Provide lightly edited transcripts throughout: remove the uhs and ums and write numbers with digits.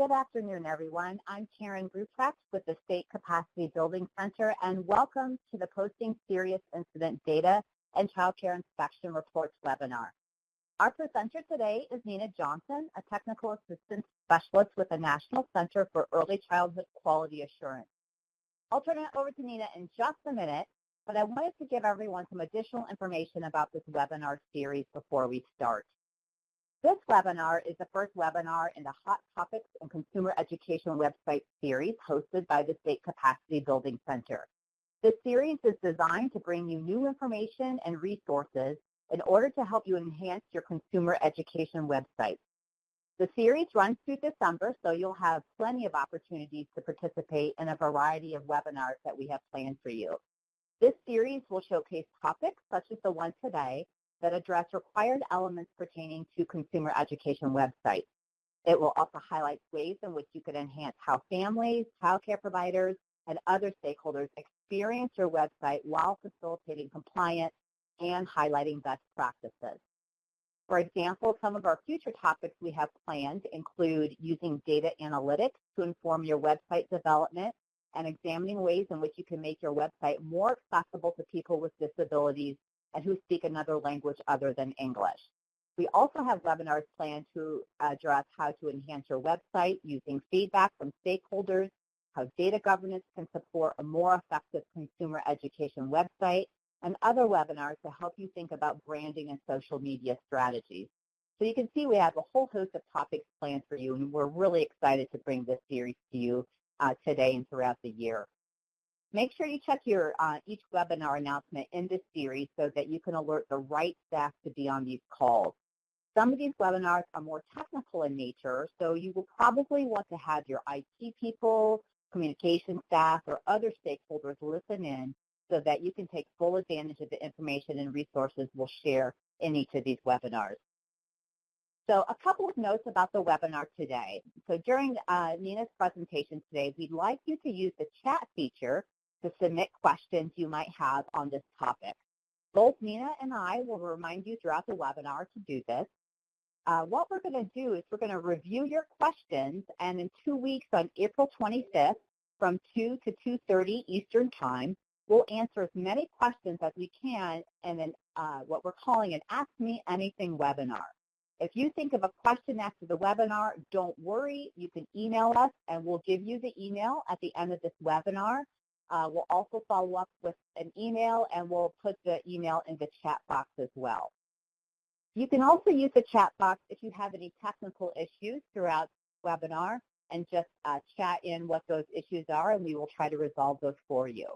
Good afternoon, everyone. I'm Karen Ruprecht with the State Capacity Building Center, and welcome to the Posting Serious Incident Data and Child Care Inspection Reports webinar. Our presenter today is Nina Johnson, a Technical Assistance Specialist with the National Center for Early Childhood Quality Assurance. I'll turn it over to Nina in just a minute, but I wanted to give everyone some additional information about this webinar series before we start. This webinar is the first webinar in the Hot Topics and Consumer Education website series hosted by the State Capacity Building Center. This series is designed to bring you new information and resources in order to help you enhance your consumer education website. The series runs through December, so you'll have plenty of opportunities to participate in a variety of webinars that we have planned for you. This series will showcase topics such as the one today that address required elements pertaining to consumer education websites. It will also highlight ways in which you can enhance how families, child care providers, and other stakeholders experience your website while facilitating compliance and highlighting best practices. For example, some of our future topics we have planned include using data analytics to inform your website development and examining ways in which you can make your website more accessible to people with disabilities and who speak another language other than English. We also have webinars planned to address how to enhance your website using feedback from stakeholders, how data governance can support a more effective consumer education website, and other webinars to help you think about branding and social media strategies. So you can see we have a whole host of topics planned for you, and we're really excited to bring this series to you today and throughout the year. Make sure you check your each webinar announcement in this series so that you can alert the right staff to be on these calls. Some of these webinars are more technical in nature, so you will probably want to have your IT people, communication staff, or other stakeholders listen in so that you can take full advantage of the information and resources we'll share in each of these webinars. So a couple of notes about the webinar today. So during Nina's presentation today, we'd like you to use the chat feature to submit questions you might have on this topic. Both Nina and I will remind you throughout the webinar to do this. What we're going to do is we're going to review your questions, and in 2 weeks on April 25th from 2 to 2:30 Eastern Time, we'll answer as many questions as we can in what we're calling an Ask Me Anything webinar. If you think of a question after the webinar, don't worry. You can email us, and we'll give you the email at the end of this webinar. We'll also follow up with an email, and we'll put the email in the chat box as well. You can also use the chat box if you have any technical issues throughout the webinar, and just chat in what those issues are, and we will try to resolve those for you.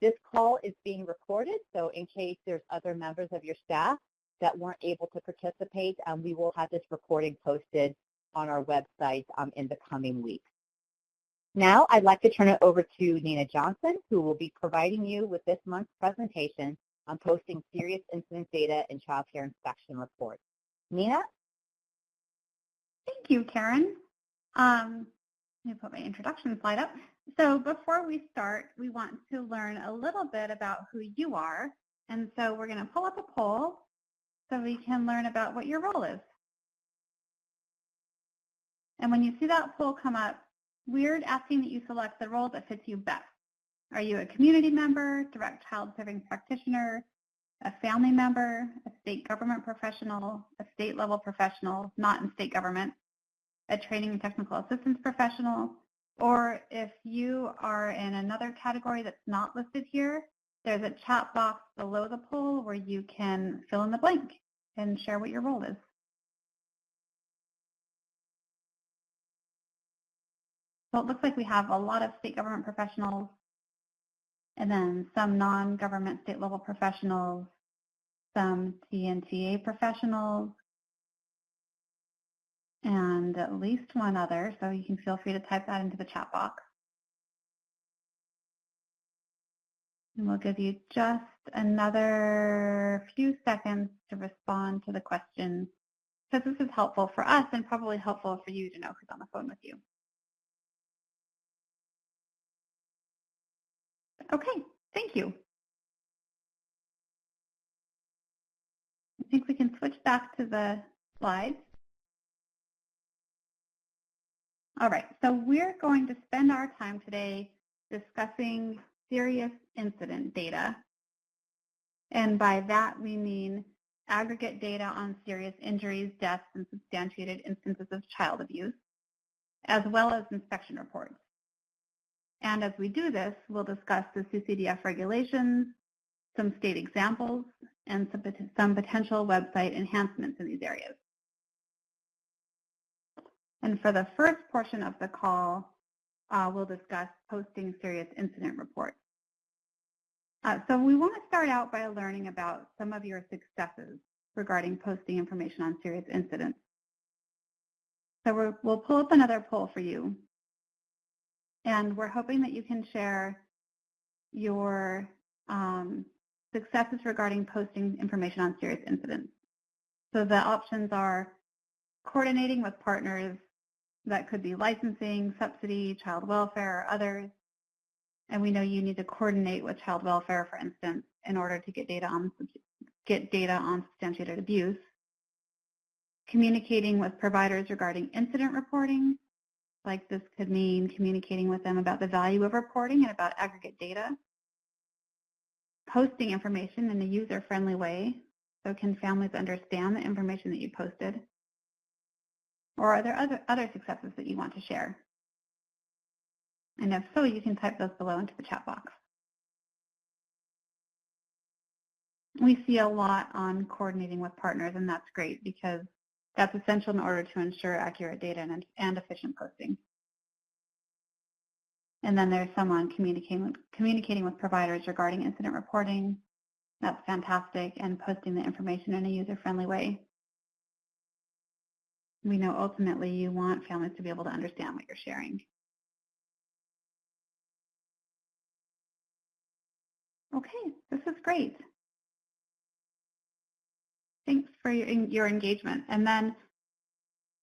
This call is being recorded, so in case there's other members of your staff that weren't able to participate, we will have this recording posted on our website in the coming weeks. Now, I'd like to turn it over to Nina Johnson, who will be providing you with this month's presentation on posting serious incident data and child care inspection reports. Nina? Thank you, Karen. Let me put my introduction slide up. So before we start, we want to learn a little bit about who you are. And so we're going to pull up a poll so we can learn about what your role is. And when you see that poll come up, we're asking that you select the role that fits you best. Are you a community member, direct child serving practitioner, a family member, a state government professional, a state level professional, not in state government, a training and technical assistance professional, or if you are in another category that's not listed here, there's a chat box below the poll where you can fill in the blank and share what your role is. So it looks like we have a lot of state government professionals and then some non-government state level professionals, some TNTA professionals, and at least one other, so you can feel free to type that into the chat box. And we'll give you just another few seconds to respond to the question, because this is helpful for us and probably helpful for you to know who's on the phone with you. Okay, thank you. I think we can switch back to the slides. All right, so we're going to spend our time today discussing serious incident data. And by that, we mean aggregate data on serious injuries, deaths, and substantiated instances of child abuse, as well as inspection reports. And as we do this, we'll discuss the CCDF regulations, some state examples, and some potential website enhancements in these areas. And for the first portion of the call, we'll discuss posting serious incident reports. So we want to start out by learning about some of your successes regarding posting information on serious incidents. So we'll pull up another poll for you. And we're hoping that you can share your successes regarding posting information on serious incidents. So the options are coordinating with partners. That could be licensing, subsidy, child welfare, or others. And we know you need to coordinate with child welfare, for instance, in order to get data on substantiated abuse. Communicating with providers regarding incident reporting, like this could mean communicating with them about the value of reporting and about aggregate data. Posting information in a user-friendly way, so can families understand the information that you posted? Or are there other successes that you want to share? And if so, you can type those below into the chat box. We see a lot on coordinating with partners, and that's great because that's essential in order to ensure accurate data and efficient posting. And then there's some on communicating with providers regarding incident reporting. That's fantastic, and posting the information in a user-friendly way. We know ultimately you want families to be able to understand what you're sharing. Okay, this is great. Thanks for your engagement. And then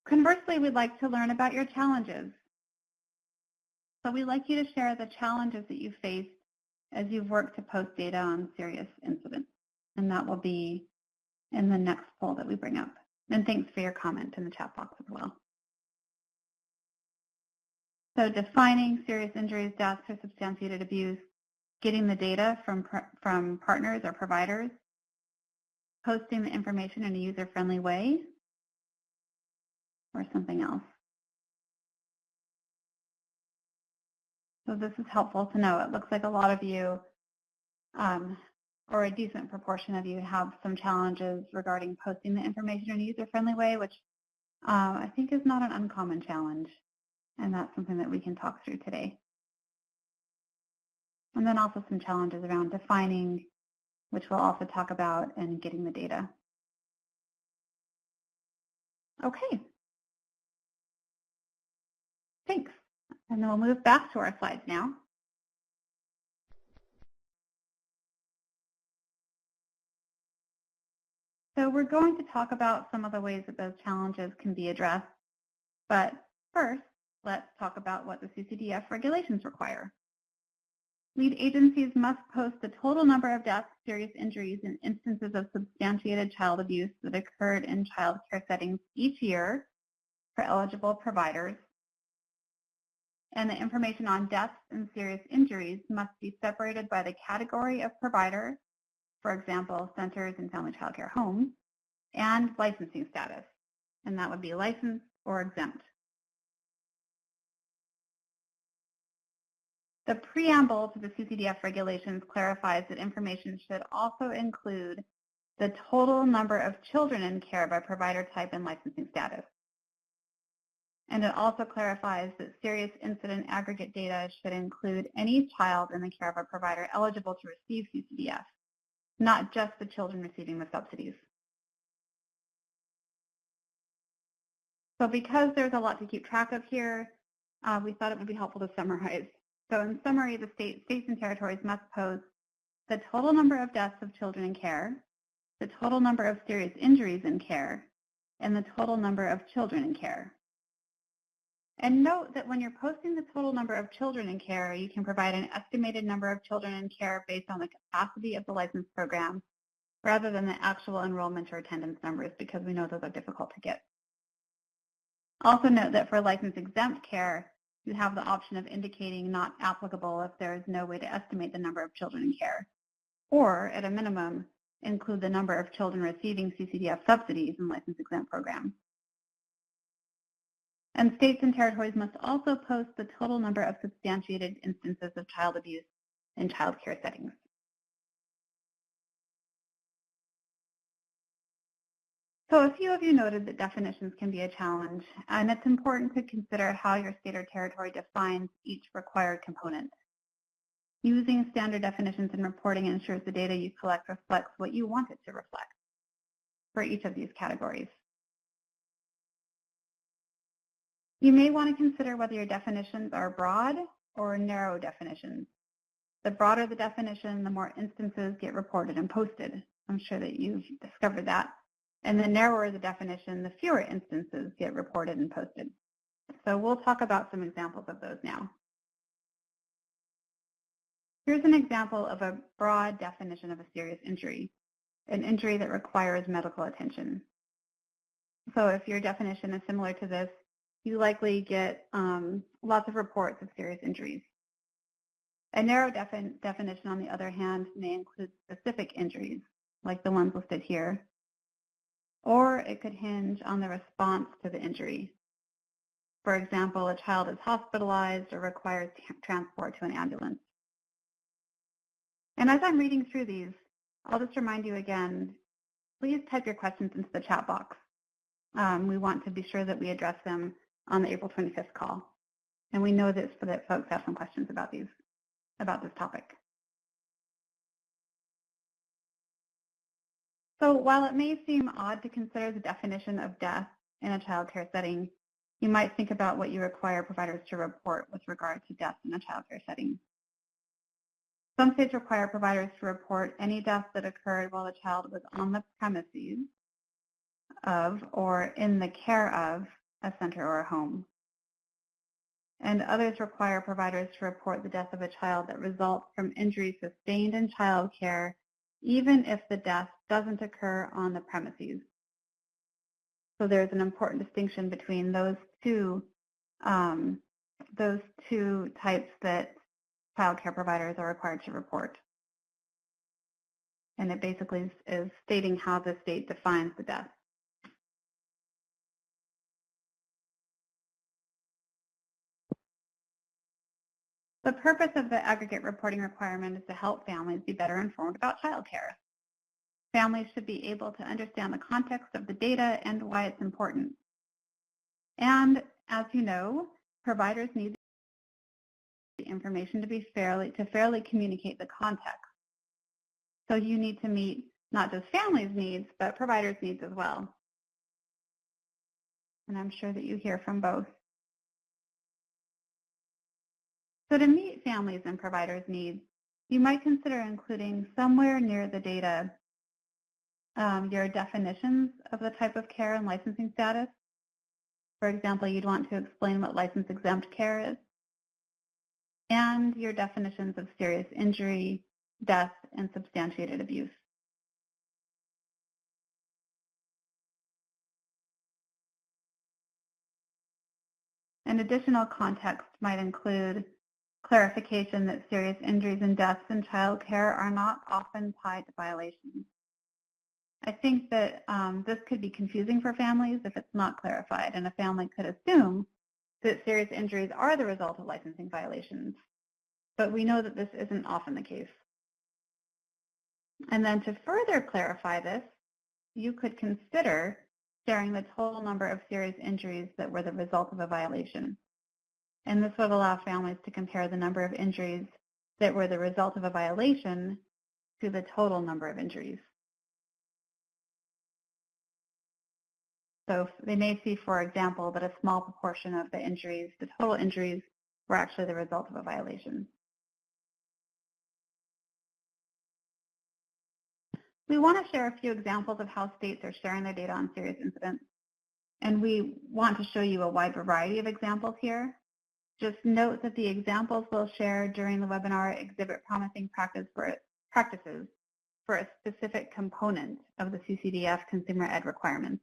conversely, we'd like to learn about your challenges. So we'd like you to share the challenges that you faced as you've worked to post data on serious incidents. And that will be in the next poll that we bring up. And thanks for your comment in the chat box as well. So defining serious injuries, deaths, or substantiated abuse, getting the data from partners or providers, posting the information in a user-friendly way, or something else. So this is helpful to know. It looks like a lot of you, or a decent proportion of you, have some challenges regarding posting the information in a user-friendly way, which I think is not an uncommon challenge. And that's something that we can talk through today. And then also some challenges around defining, which we'll also talk about, and getting the data. Okay. Thanks. And then we'll move back to our slides now. So we're going to talk about some of the ways that those challenges can be addressed. But first, let's talk about what the CCDF regulations require. Lead agencies must post the total number of deaths, serious injuries, and instances of substantiated child abuse that occurred in child care settings each year for eligible providers. And the information on deaths and serious injuries must be separated by the category of provider, for example, centers and family child care homes, and licensing status. And that would be licensed or exempt. The preamble to the CCDF regulations clarifies that information should also include the total number of children in care by provider type and licensing status. And it also clarifies that serious incident aggregate data should include any child in the care of a provider eligible to receive CCDF, not just the children receiving the subsidies. So because there's a lot to keep track of here, we thought it would be helpful to summarize. So in summary, the states and territories must post the total number of deaths of children in care, the total number of serious injuries in care, and the total number of children in care. And note that when you're posting the total number of children in care, you can provide an estimated number of children in care based on the capacity of the license program rather than the actual enrollment or attendance numbers, because we know those are difficult to get. Also note that for license-exempt care, you have the option of indicating not applicable if there is no way to estimate the number of children in care, or at a minimum, include the number of children receiving CCDF subsidies in license-exempt programs. And states and territories must also post the total number of substantiated instances of child abuse in child care settings. So a few of you noted that definitions can be a challenge, and it's important to consider how your state or territory defines each required component. Using standard definitions in reporting ensures the data you collect reflects what you want it to reflect for each of these categories. You may want to consider whether your definitions are broad or narrow definitions. The broader the definition, the more instances get reported and posted. I'm sure that you've discovered that. And the narrower the definition, the fewer instances get reported and posted. So we'll talk about some examples of those now. Here's an example of a broad definition of a serious injury, an injury that requires medical attention. So if your definition is similar to this, you likely get lots of reports of serious injuries. A narrow definition, on the other hand, may include specific injuries, like the ones listed here, or it could hinge on the response to the injury. For example, a child is hospitalized or requires transport to an ambulance. And as I'm reading through these, I'll just remind you again, please type your questions into the chat box. We want to be sure that we address them on the April 25th call. And we know that folks have some questions about this topic. So while it may seem odd to consider the definition of death in a child care setting, you might think about what you require providers to report with regard to death in a child care setting. Some states require providers to report any death that occurred while the child was on the premises of or in the care of a center or a home. And others require providers to report the death of a child that results from injuries sustained in child care, even if the death doesn't occur on the premises. So there's an important distinction between those two types that child care providers are required to report. And it basically is stating how the state defines the death. The purpose of the aggregate reporting requirement is to help families be better informed about child care. Families should be able to understand the context of the data and why it's important. And as you know, providers need the information to fairly communicate the context. So you need to meet not just families' needs, but providers' needs as well. And I'm sure that you hear from both. So to meet families' and providers' needs, you might consider including somewhere near the data your definitions of the type of care and licensing status. For example, you'd want to explain what license-exempt care is, and your definitions of serious injury, death, and substantiated abuse. An additional context might include clarification that serious injuries and deaths in child care are not often tied to violations. I think that this could be confusing for families if it's not clarified, and a family could assume that serious injuries are the result of licensing violations. But we know that this isn't often the case. And then to further clarify this, you could consider sharing the total number of serious injuries that were the result of a violation. And this would allow families to compare the number of injuries that were the result of a violation to the total number of injuries. So they may see, for example, that a small proportion of the injuries, the total injuries, were actually the result of a violation. We want to share a few examples of how states are sharing their data on serious incidents. And we want to show you a wide variety of examples here. Just note that the examples we'll share during the webinar exhibit promising practices for a specific component of the CCDF consumer ed requirements.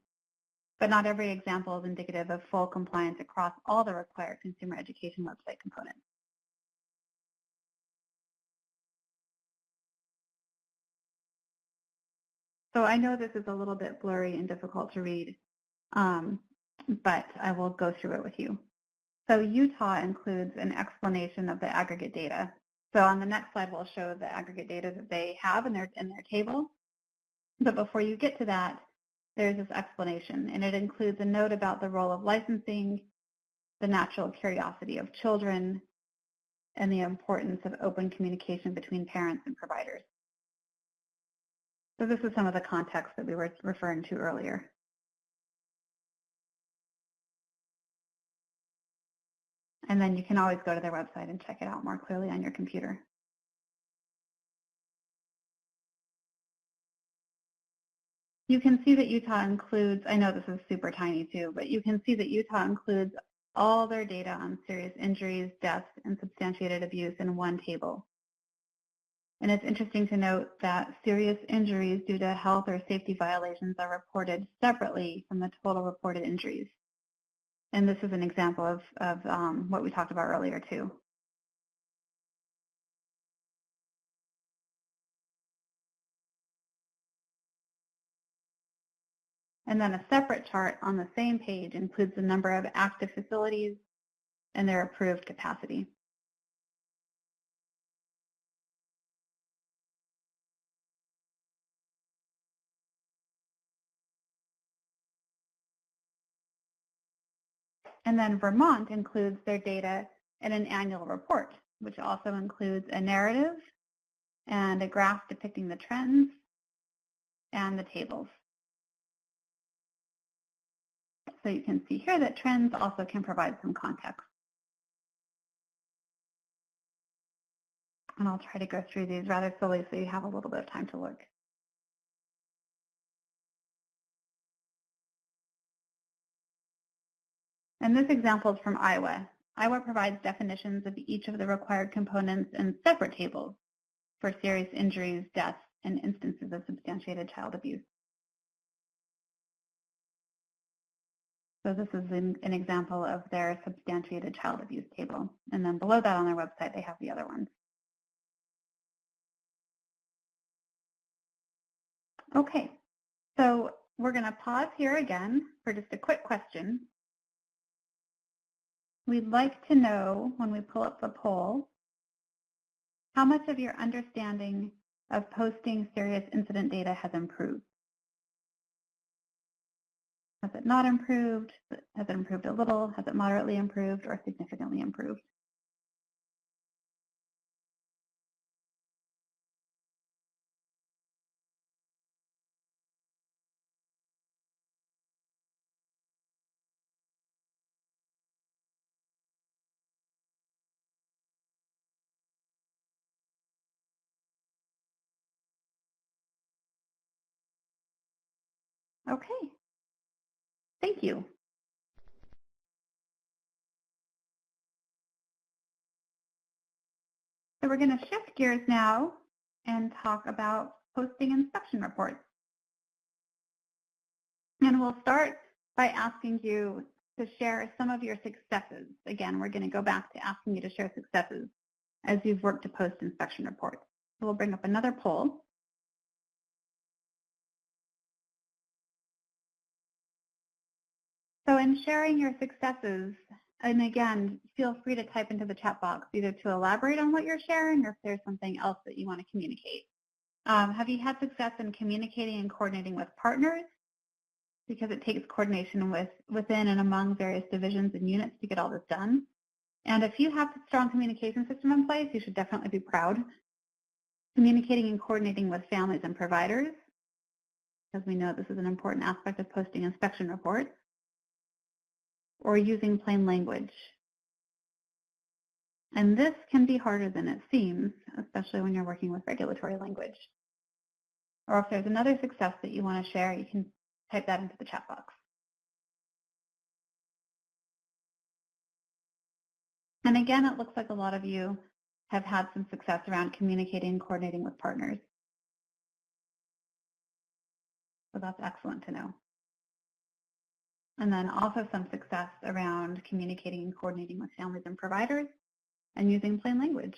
but not every example is indicative of full compliance across all the required consumer education website components. So I know this is a little bit blurry and difficult to read, but I will go through it with you. So Utah includes an explanation of the aggregate data. So on the next slide, we'll show the aggregate data that they have in their table. But before you get to that, there's this explanation, and it includes a note about the role of licensing, the natural curiosity of children, and the importance of open communication between parents and providers. So this is some of the context that we were referring to earlier. And then you can always go to their website and check it out more clearly on your computer. You can see that Utah includes, I know this is super tiny too, but you can see that Utah includes all their data on serious injuries, deaths, and substantiated abuse in one table. And it's interesting to note that serious injuries due to health or safety violations are reported separately from the total reported injuries. And this is an example of what we talked about earlier too. And then a separate chart on the same page includes the number of active facilities and their approved capacity. And then Vermont includes their data in an annual report, which also includes a narrative and a graph depicting the trends and the tables. So you can see here that trends also can provide some context. And I'll try to go through these rather slowly so you have a little bit of time to look. And this example is from Iowa. Iowa provides definitions of each of the required components in separate tables for serious injuries, deaths, and instances of substantiated child abuse. So this is an example of their substantiated child abuse table. And then below that on their website, they have the other ones. Okay, so we're going to pause here again for just a quick question. We'd like to know, when we pull up the poll, how much of your understanding of posting serious incident data has improved? Has it not improved? Has it improved a little? Has it moderately improved or significantly improved? Okay, thank you. So we're going to shift gears now and talk about posting inspection reports. And we'll start by asking you to share some of your successes. Again, we're going to go back to asking you to share successes as you've worked to post inspection reports. So we'll bring up another poll. So in sharing your successes, and again, feel free to type into the chat box either to elaborate on what you're sharing or if there's something else that you want to communicate. Have you had success in communicating and coordinating with partners? Because it takes coordination within and among various divisions and units to get all this done. And if you have a strong communication system in place, you should definitely be proud. Communicating and coordinating with families and providers, because we know this is an important aspect of posting inspection reports. Or using plain language. And this can be harder than it seems, especially when you're working with regulatory language. Or if there's another success that you want to share, you can type that into the chat box. And again, it looks like a lot of you have had some success around communicating and coordinating with partners. So that's excellent to know. And then also some success around communicating and coordinating with families and providers and using plain language.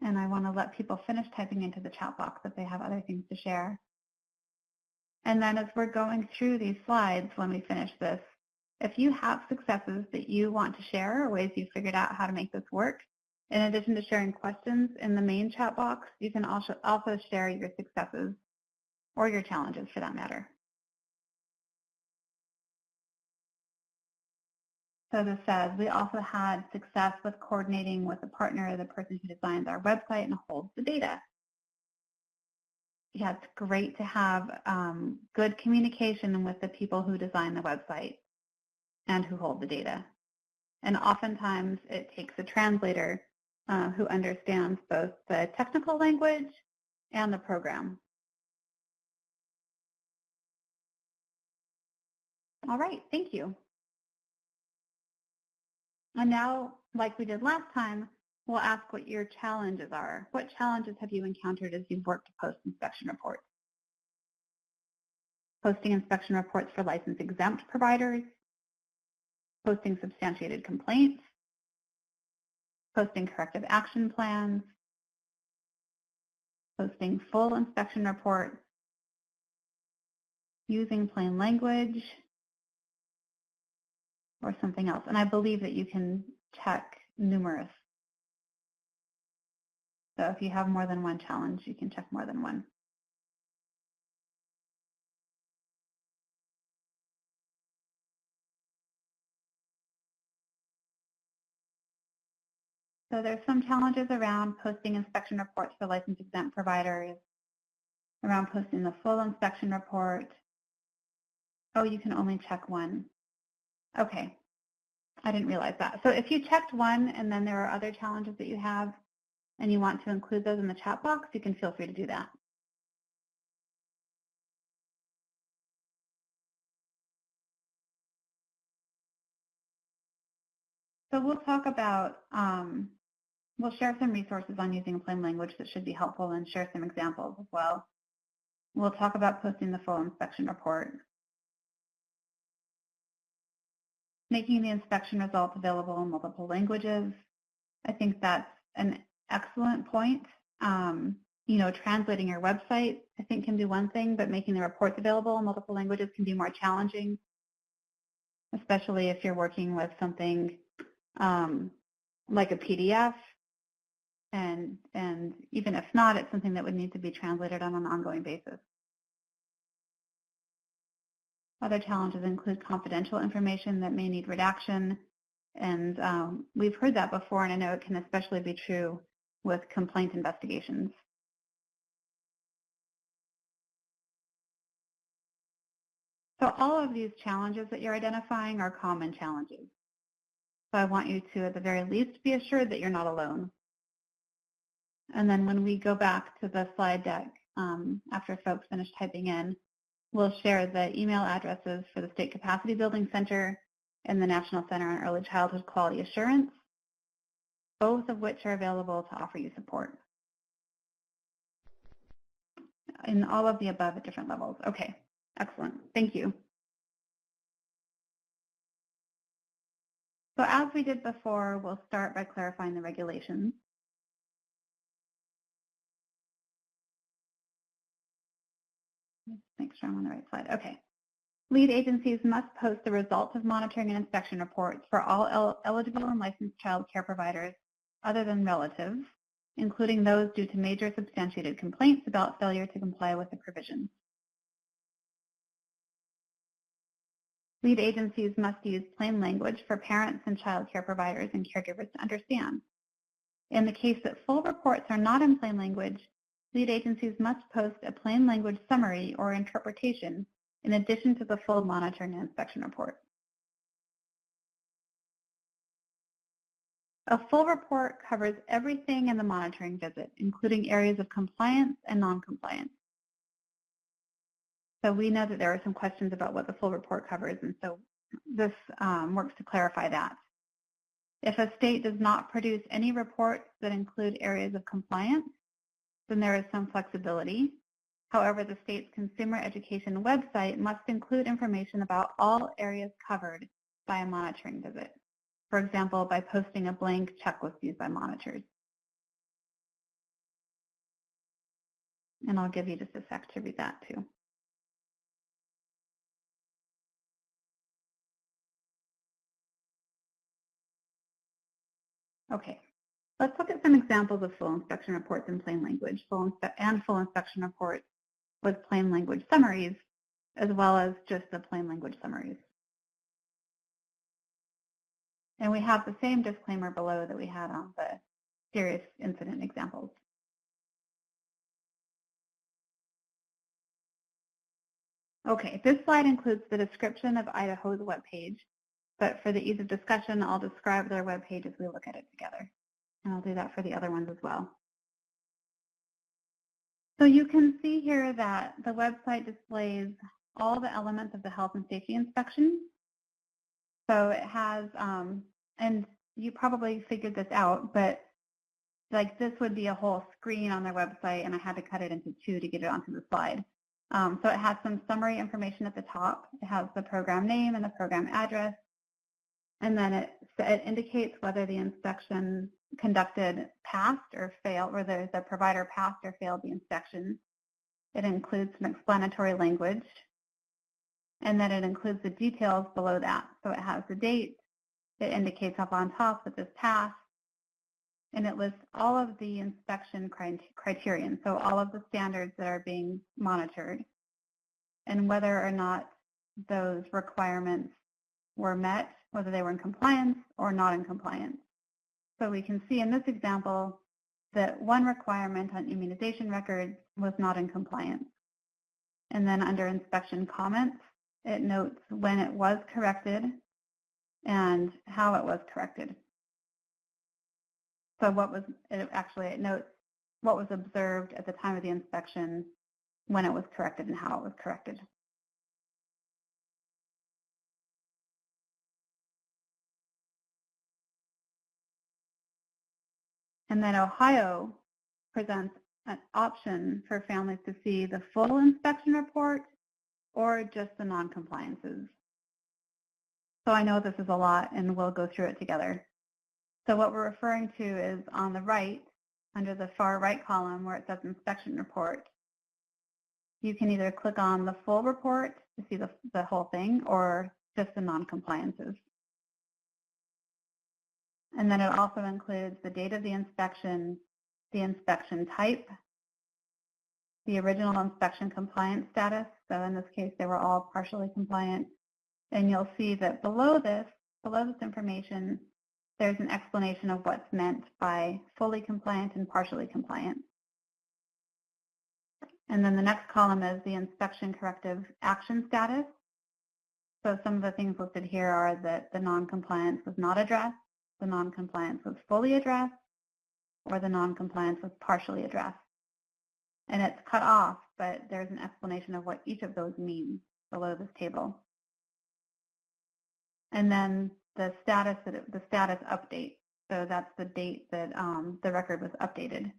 And I want to let people finish typing into the chat box if they have other things to share. And then as we're going through these slides when we finish this, if you have successes that you want to share or ways you figured out how to make this work, in addition to sharing questions in the main chat box, you can also share your successes or your challenges for that matter. So this says, we also had success with coordinating with a partner, the person who designs our website and holds the data. Yeah, it's great to have good communication with the people who design the website and who hold the data. And oftentimes it takes a translator who understands both the technical language and the program. All right, thank you. And now, like we did last time, we'll ask what your challenges are. What challenges have you encountered as you've worked to post inspection reports? Posting inspection reports for license-exempt providers, posting substantiated complaints, posting corrective action plans, posting full inspection reports, using plain language, or something else. And I believe that you can check numerous. So if you have more than one challenge, you can check more than one. So there's some challenges around posting inspection reports for license-exempt providers, around posting the full inspection report. Oh, you can only check one. Okay, I didn't realize that. So if you checked one and then there are other challenges that you have and you want to include those in the chat box, you can feel free to do that. So we'll talk about, we'll share some resources on using plain language that should be helpful and share some examples as well. We'll talk about posting the full inspection report, making the inspection results available in multiple languages. I think that's an excellent point. You know, translating your website, I think, can be one thing, but making the reports available in multiple languages can be more challenging, especially if you're working with something like a PDF. And even if not, it's something that would need to be translated on an ongoing basis. Other challenges include confidential information that may need redaction. And we've heard that before, and I know it can especially be true with complaint investigations. So all of these challenges that you're identifying are common challenges. So I want you to, at the very least, be assured that you're not alone. And then when we go back to the slide deck, after folks finish typing in, we'll share the email addresses for the State Capacity Building Center and the National Center on Early Childhood Quality Assurance, both of which are available to offer you support in all of the above at different levels. Okay, excellent. Thank you. So as we did before, we'll start by clarifying the regulations. Make sure I'm on the right slide. Okay. Lead agencies must post the results of monitoring and inspection reports for all eligible and licensed child care providers other than relatives, including those due to major substantiated complaints about failure to comply with the provisions. Lead agencies must use plain language for parents and child care providers and caregivers to understand. In the case that full reports are not in plain language, lead agencies must post a plain language summary or interpretation in addition to the full monitoring and inspection report. A full report covers everything in the monitoring visit, including areas of compliance and non-compliance. So we know that there are some questions about what the full report covers, and so this works to clarify that. If a state does not produce any reports that include areas of compliance, then there is some flexibility. However, the state's consumer education website must include information about all areas covered by a monitoring visit. For example, by posting a blank checklist used by monitors. And I'll give you just a sec to read that too. Okay, let's look at some examples of full inspection reports in plain language, full inspection reports with plain language summaries, as well as just the plain language summaries. And we have the same disclaimer below that we had on the serious incident examples. Okay, this slide includes the description of Idaho's webpage, but for the ease of discussion, I'll describe their webpage as we look at it together. And I'll do that for the other ones as well. So you can see here that the website displays all the elements of the health and safety inspection. So it has, and you probably figured this out, but like this would be a whole screen on their website, and I had to cut it into two to get it onto the slide. So it has some summary information at the top. It has the program name and the program address. And then it indicates whether the inspection conducted passed or failed, whether the provider passed or failed the inspection. It includes some explanatory language. And then it includes the details below that. So it has the date. It indicates up on top that this passed. And it lists all of the inspection criterion, so all of the standards that are being monitored, and whether or not those requirements were met, whether they were in compliance or not in compliance. So we can see in this example that one requirement on immunization records was not in compliance. And then under inspection comments, it notes when it was corrected and how it was corrected. So it notes what was observed at the time of the inspection, when it was corrected, and how it was corrected. And then Ohio presents an option for families to see the full inspection report or just the non-compliances. So I know this is a lot, and we'll go through it together. So what we're referring to is on the right, under the far right column where it says inspection report. You can either click on the full report to see the whole thing or just the non-compliances. And then it also includes the date of the inspection type, the original inspection compliance status. So in this case, they were all partially compliant. And you'll see that below this information, there's an explanation of what's meant by fully compliant and partially compliant. And then the next column is the inspection corrective action status. So some of the things listed here are that the non-compliance was not addressed, the non-compliance was fully addressed, or the non-compliance was partially addressed. And it's cut off, but there's an explanation of what each of those means below this table. And then the status update. So that's the date that the record was updated.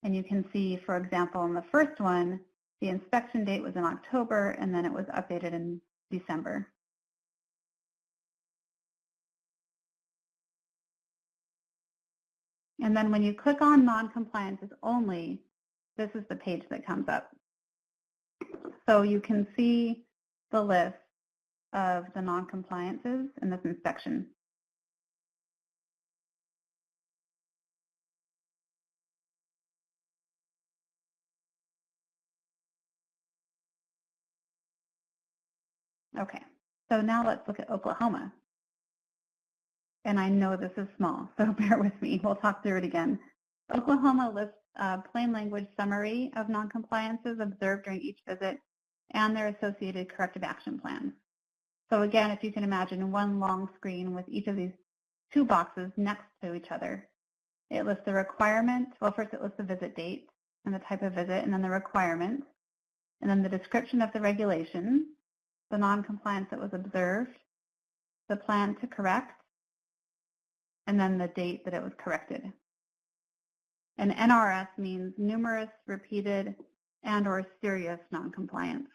And you can see, for example, in the first one, the inspection date was in October, and then it was updated in December. And then when you click on non-compliances only, this is the page that comes up. So you can see the list of the non-compliances in this inspection. Okay, so now let's look at Oklahoma. And I know this is small, so bear with me. We'll talk through it again. Oklahoma lists a plain language summary of non-compliances observed during each visit and their associated corrective action plans. So again, if you can imagine one long screen with each of these two boxes next to each other. It lists the requirement. Well, first it lists the visit date and the type of visit, and then the requirement, and then the description of the regulation, the non-compliance that was observed, the plan to correct, and then the date that it was corrected. And NRS means numerous repeated and or serious noncompliance.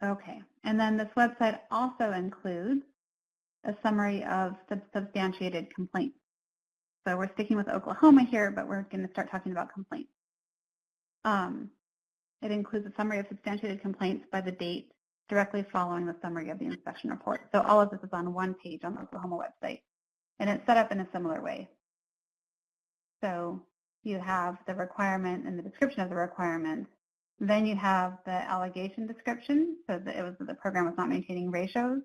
Okay, and then this website also includes a summary of substantiated complaints. So we're sticking with Oklahoma here, but we're going to start talking about complaints. It includes a summary of substantiated complaints by the date directly following the summary of the inspection report. So all of this is on one page on the Oklahoma website, and it's set up in a similar way. So you have the requirement and the description of the requirement. Then you have the allegation description, so that the program was not maintaining ratios,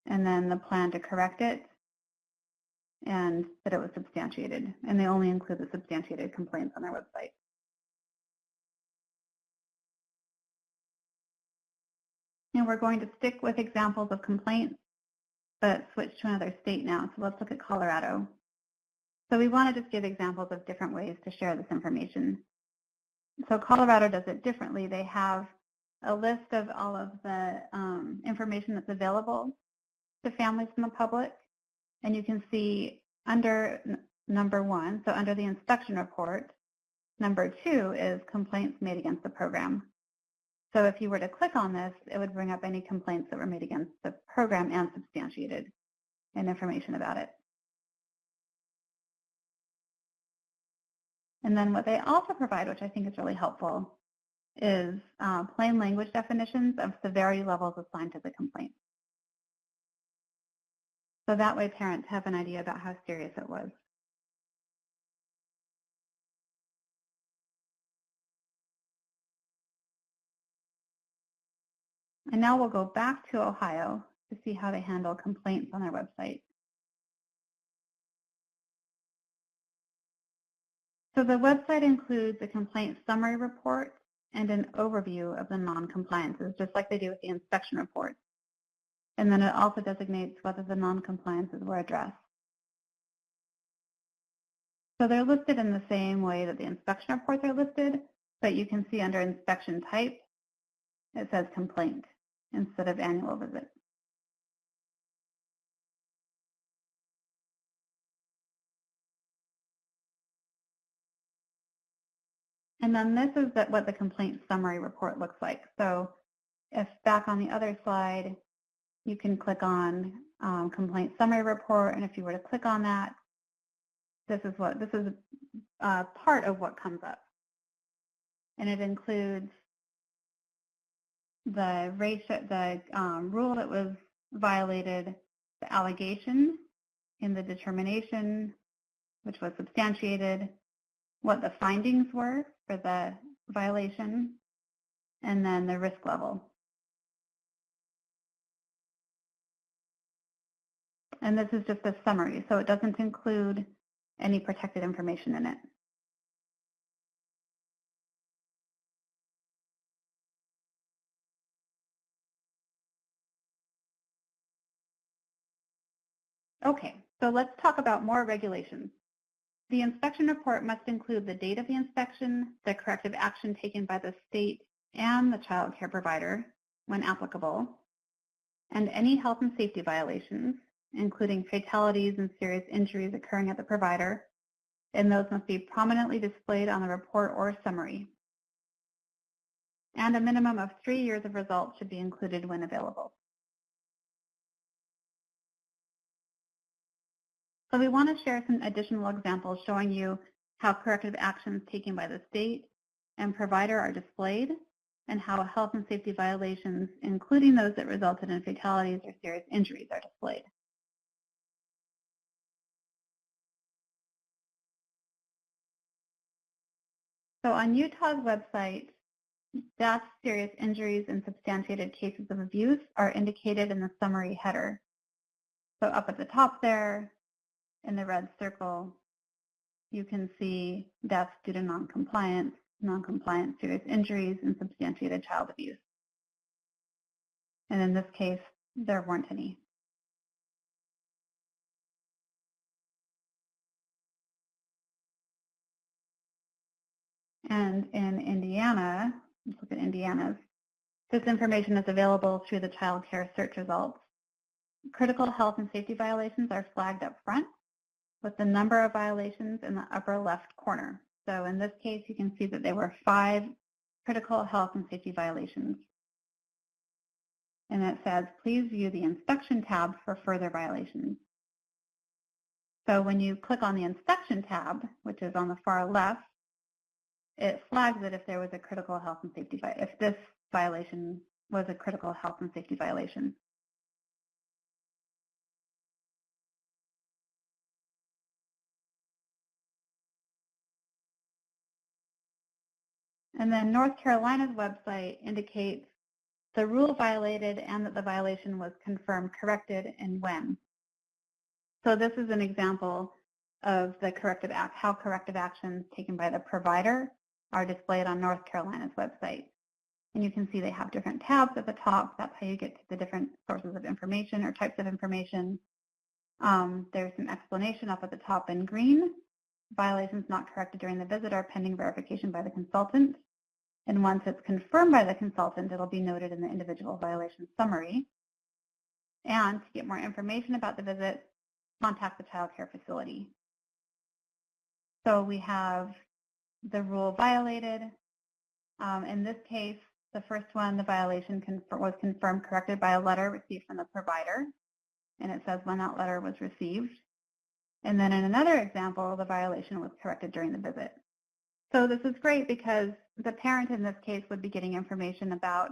and then the plan to correct it, and that it was substantiated. And they only include the substantiated complaints on their website. And we're going to stick with examples of complaints, but switch to another state now. So let's look at Colorado. So we want to just give examples of different ways to share this information. So Colorado does it differently. They have a list of all of the information that's available to families from the public. And you can see under number 1, so under the inspection report, number 2 is complaints made against the program. So if you were to click on this, it would bring up any complaints that were made against the program and substantiated and information about it. And then what they also provide, which I think is really helpful, is plain language definitions of severity levels assigned to the complaint. So that way parents have an idea about how serious it was. And now we'll go back to Ohio to see how they handle complaints on their website. So the website includes a complaint summary report and an overview of the non-compliances, just like they do with the inspection report. And then it also designates whether the non-compliances were addressed. So they're listed in the same way that the inspection reports are listed, but you can see under inspection type, it says complaint instead of annual visit. And then this is what the complaint summary report looks like. So if back on the other slide, you can click on complaint summary report, and if you were to click on that, this is part of what comes up. And it includes the rule that was violated, the allegation in the determination, which was substantiated, what the findings were for the violation, and then the risk level. And this is just a summary, so it doesn't include any protected information in it. Okay, so let's talk about more regulations. The inspection report must include the date of the inspection, the corrective action taken by the state and the child care provider when applicable, and any health and safety violations, including fatalities and serious injuries occurring at the provider, and those must be prominently displayed on the report or summary. And a minimum of 3 years of results should be included when available. So we want to share some additional examples showing you how corrective actions taken by the state and provider are displayed, and how health and safety violations, including those that resulted in fatalities or serious injuries, are displayed. So on Utah's website, deaths, serious injuries, and substantiated cases of abuse are indicated in the summary header. So up at the top there, in the red circle, you can see deaths due to noncompliance, serious injuries, and substantiated child abuse. And in this case, there weren't any. And in Indiana, let's look at Indiana's. This information is available through the child care search results. Critical health and safety violations are flagged up front with the number of violations in the upper left corner. So in this case, you can see that there were 5 critical health and safety violations. And it says, please view the inspection tab for further violations. So when you click on the inspection tab, which is on the far left, it flags it if there was a critical health and safety, if this violation was a critical health and safety violation. And then North Carolina's website indicates the rule violated and that the violation was confirmed corrected and when. So this is an example of the how corrective actions taken by the provider are displayed on North Carolina's website. And you can see they have different tabs at the top. That's how you get to the different sources of information or types of information. There's some explanation up at the top in green. Violations not corrected during the visit are pending verification by the consultant. And once it's confirmed by the consultant, it'll be noted in the individual violation summary. And to get more information about the visit, contact the child care facility. So we have the rule violated. In this case, the first one, the violation was confirmed corrected by a letter received from the provider. And it says when that letter was received. And then in another example, the violation was corrected during the visit. So this is great because the parent in this case would be getting information about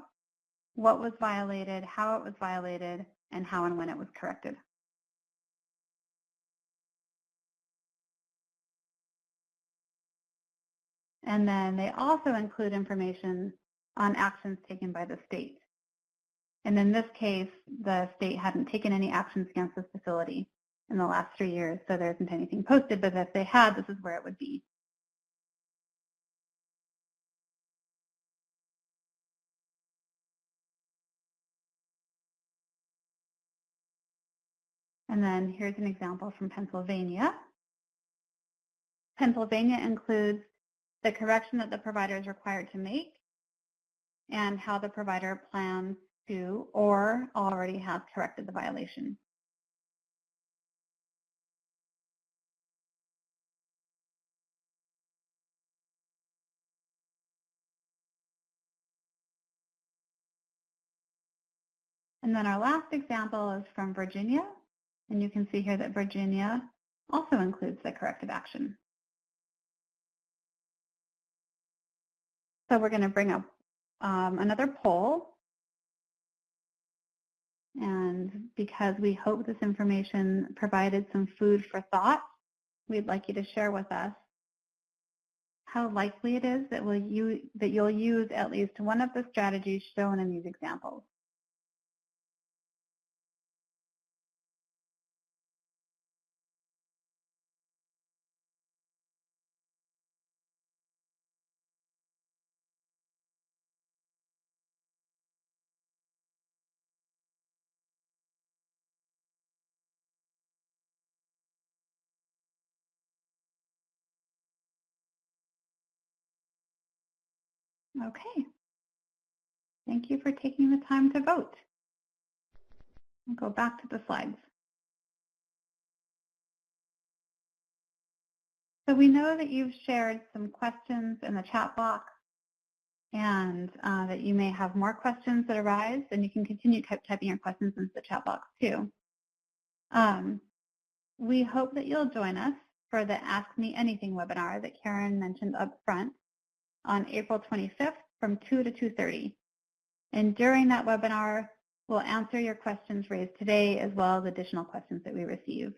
what was violated, how it was violated, and how and when it was corrected. And then they also include information on actions taken by the state. And in this case, the state hadn't taken any actions against this facility in the last 3 years, so there isn't anything posted, but if they had, this is where it would be. And then here's an example from Pennsylvania. Pennsylvania includes the correction that the provider is required to make and how the provider plans to or already has corrected the violation. And then our last example is from Virginia. And you can see here that Virginia also includes the corrective action. So we're going to bring up another poll. And because we hope this information provided some food for thought, we'd like you to share with us how likely it is that you'll use at least one of the strategies shown in these examples. Okay. Thank you for taking the time to vote. I'll go back to the slides. So we know that you've shared some questions in the chat box and that you may have more questions that arise, and you can continue typing your questions into the chat box too. We hope that you'll join us for the Ask Me Anything webinar that Karen mentioned up front on April 25th from 2 to 2:30. And during that webinar, we'll answer your questions raised today as well as additional questions that we receive.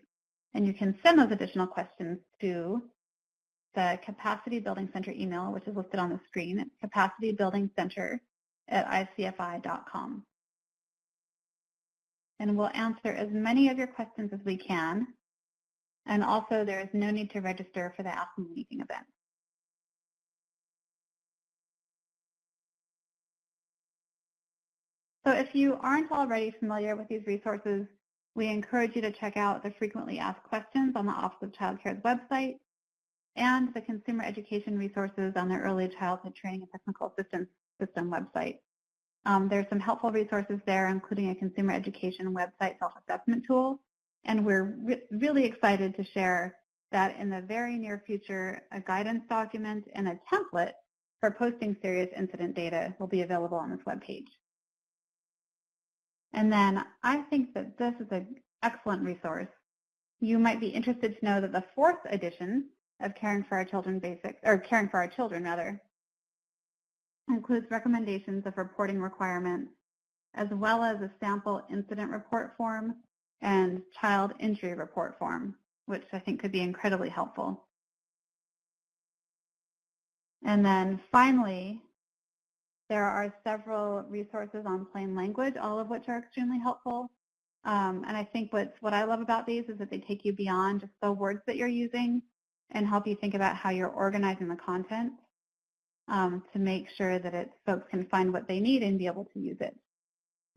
And you can send those additional questions to the Capacity Building Center email, which is listed on the screen. It's capacitybuildingcenter@icfi.com. And we'll answer as many of your questions as we can. And also, there is no need to register for the Ask Me Anything event. So if you aren't already familiar with these resources, we encourage you to check out the frequently asked questions on the Office of Child Care's website and the consumer education resources on the Early Childhood Training and Technical Assistance System website. There's some helpful resources there, including a consumer education website self-assessment tool. And we're really excited to share that in the very near future, a guidance document and a template for posting serious incident data will be available on this webpage. And then I think that this is an excellent resource. You might be interested to know that the 4th edition of Caring for Our Children Basics, or Caring for Our Children rather, includes recommendations of reporting requirements, as well as a sample incident report form and child injury report form, which I think could be incredibly helpful. And then finally, there are several resources on plain language, all of which are extremely helpful. And I think what I love about these is that they take you beyond just the words that you're using and help you think about how you're organizing the content to make sure that folks can find what they need and be able to use it.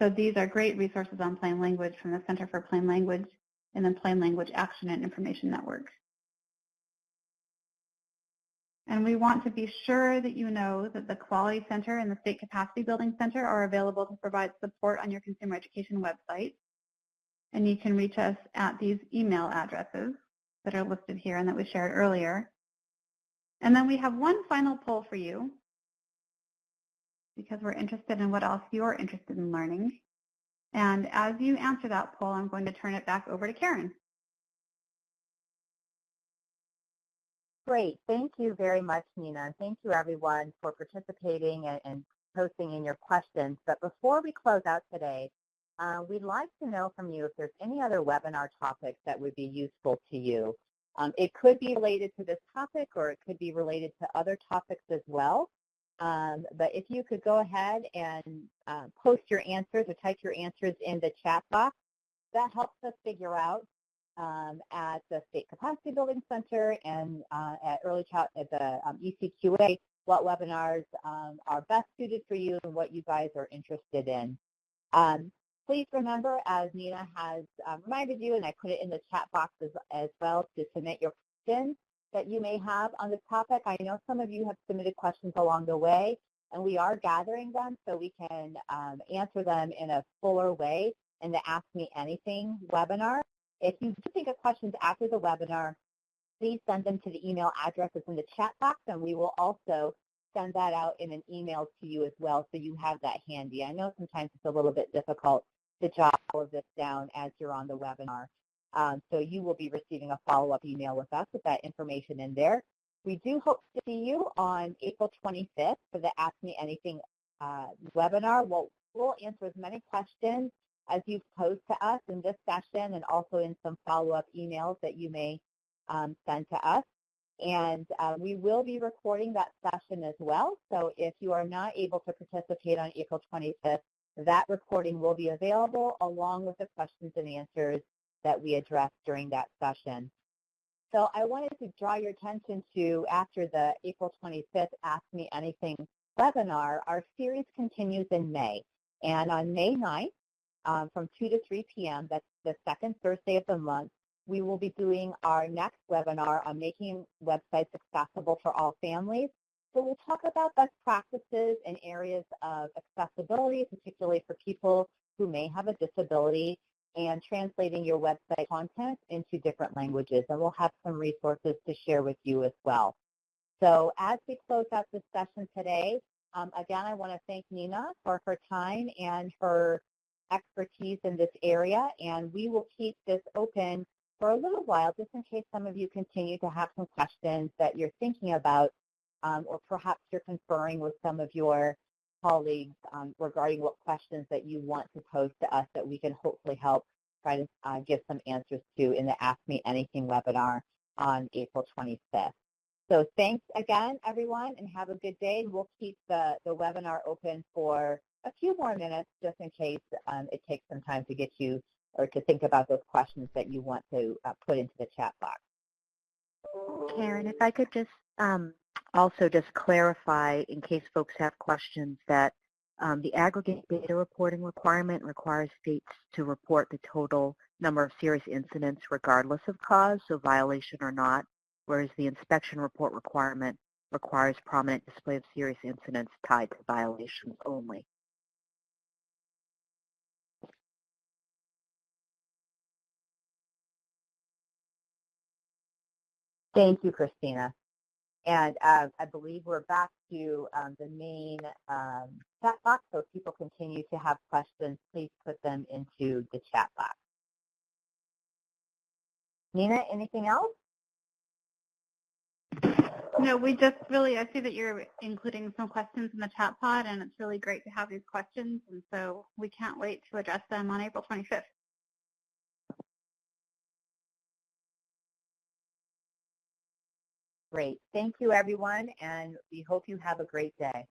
So these are great resources on plain language from the Center for Plain Language and the Plain Language Action and Information Network. And we want to be sure that you know that the Quality Center and the State Capacity Building Center are available to provide support on your consumer education website. And you can reach us at these email addresses that are listed here and that we shared earlier. And then we have one final poll for you because we're interested in what else you're interested in learning. And as you answer that poll, I'm going to turn it back over to Karen. Great. Thank you very much, Nina. And thank you, everyone, for participating and posting in your questions. But before we close out today, we'd like to know from you if there's any other webinar topics that would be useful to you. It could be related to this topic, or it could be related to other topics as well. But if you could go ahead and post your answers or type your answers in the chat box, that helps us figure out at the State Capacity Building Center and at Early Child at the ECQA what webinars are best suited for you and what you guys are interested in. Please remember, as Nina has reminded you, and I put it in the chat box as well, to submit your questions that you may have on this topic. I know some of you have submitted questions along the way, and we are gathering them so we can answer them in a fuller way in the Ask Me Anything webinar. If you do think of questions after the webinar, please send them to the email addresses in the chat box, and we will also send that out in an email to you as well so you have that handy. I know sometimes it's a little bit difficult to jot all of this down as you're on the webinar. So you will be receiving a follow-up email with us with that information in there. We do hope to see you on April 25th for the Ask Me Anything webinar. We'll answer as many questions as you pose to us in this session and also in some follow-up emails that you may send to us. And we will be recording that session as well. So if you are not able to participate on April 25th, that recording will be available along with the questions and answers that we addressed during that session. So I wanted to draw your attention to, after the April 25th Ask Me Anything webinar, our series continues in May. And on May 9th, from 2 to 3 p.m., that's the second Thursday of the month, we will be doing our next webinar on making websites accessible for all families. So we'll talk about best practices in areas of accessibility, particularly for people who may have a disability, and translating your website content into different languages. And we'll have some resources to share with you as well. So as we close out this session today, again, I want to thank Nina for her time and her expertise in this area. And we will keep this open for a little while, just in case some of you continue to have some questions that you're thinking about, or perhaps you're conferring with some of your colleagues regarding what questions that you want to pose to us that we can hopefully help try to give some answers to in the Ask Me Anything webinar on April 25th. So thanks again, everyone, and have a good day. We'll keep the webinar open for a few more minutes just in case it takes some time to get you or to think about those questions that you want to put into the chat box. Karen, if I could just also just clarify, in case folks have questions, that the aggregate data reporting requirement requires states to report the total number of serious incidents regardless of cause, so violation or not, whereas the inspection report requirement requires prominent display of serious incidents tied to violations only. Thank you, Christina. And I believe we're back to the main chat box, so if people continue to have questions, please put them into the chat box. Nina, anything else? No, we just really, I see that you're including some questions in the chat pod, and it's really great to have these questions, and so we can't wait to address them on April 25th. Great. Thank you, everyone, and we hope you have a great day.